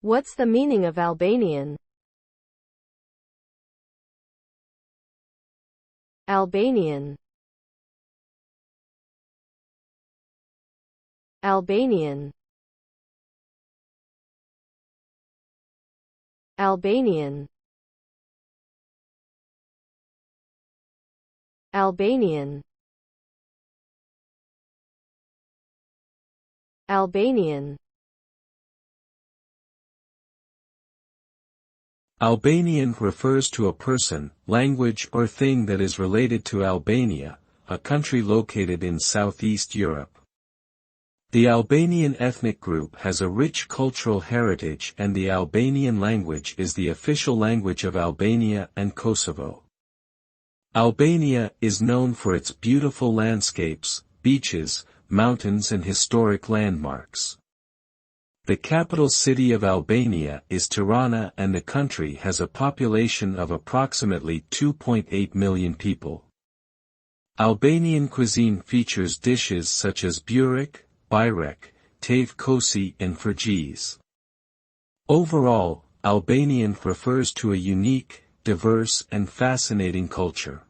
What's the meaning of Albanian? Albanian. Albanian. Albanian. Albanian. Albanian. Albanian refers to a person, language or thing that is related to Albania, a country located in Southeast Europe. The Albanian ethnic group has a rich cultural heritage, and the Albanian language is the official language of Albania and Kosovo. Albania is known for its beautiful landscapes, beaches, mountains and historic landmarks. The capital city of Albania is Tirana, and the country has a population of approximately 2.8 million people. Albanian cuisine features dishes such as burek, byrek, tave kosi and fergjies. Overall, Albanian refers to a unique, diverse and fascinating culture.